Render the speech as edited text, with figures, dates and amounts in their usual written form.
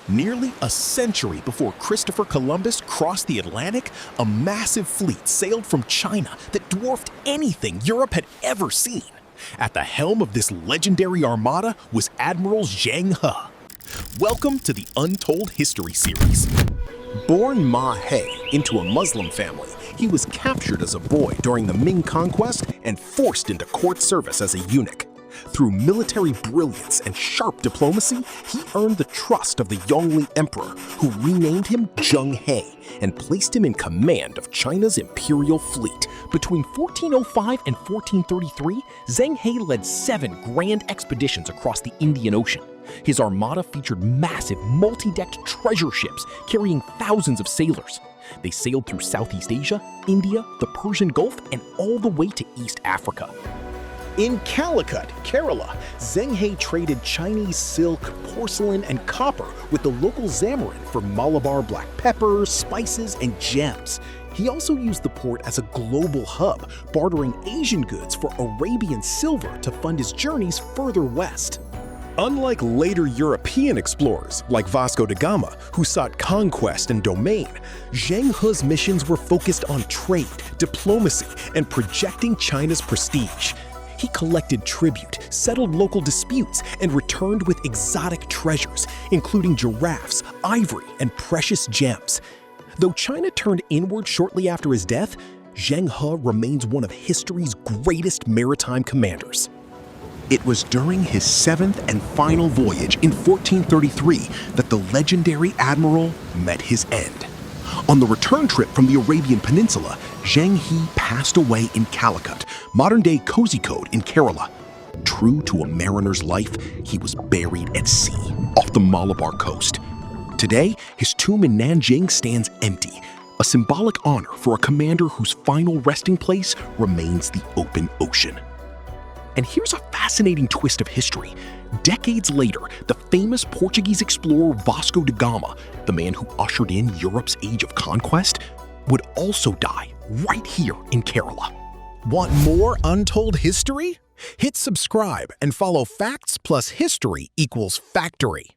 Nearly a century before Christopher Columbus crossed the Atlantic, a massive fleet sailed from China that dwarfed anything Europe had ever seen. At the helm of this legendary armada was Admiral Zheng He. Welcome to the Untold History series. Born Ma He into a Muslim family, he was captured as a boy during the Ming Conquest and forced into court service as a eunuch. Through military brilliance and sharp diplomacy, he earned the trust of the Yongle Emperor, who renamed him Zheng He and placed him in command of China's imperial fleet. Between 1405 and 1433, Zheng He led 7 grand expeditions across the Indian Ocean. His armada featured massive, multi-decked treasure ships carrying thousands of sailors. They sailed through Southeast Asia, India, the Persian Gulf, and all the way to East Africa. In Calicut, Kerala, Zheng He traded Chinese silk, porcelain, and copper with the local Zamarin for Malabar black pepper, spices, and gems. He also used the port as a global hub, bartering Asian goods for Arabian silver to fund his journeys further west. Unlike later European explorers like Vasco da Gama, who sought conquest and domain, Zheng He's missions were focused on trade, diplomacy, and projecting China's prestige. He collected tribute, settled local disputes, and returned with exotic treasures, including giraffes, ivory, and precious gems. Though China turned inward shortly after his death, Zheng He remains one of history's greatest maritime commanders. It was during his 7th and final voyage in 1433 that the legendary admiral met his end. On the return trip from the Arabian Peninsula, Zheng He passed away in Calicut, modern-day Kozhikode in Kerala. True to a mariner's life, he was buried at sea, off the Malabar coast. Today, his tomb in Nanjing stands empty, a symbolic honor for a commander whose final resting place remains the open ocean. And here's a fascinating twist of history. Decades later, the famous Portuguese explorer Vasco da Gama, the man who ushered in Europe's age of conquest, would also die right here in Kerala. Want more Untold History? Hit subscribe and follow Facts plus History equals Factory.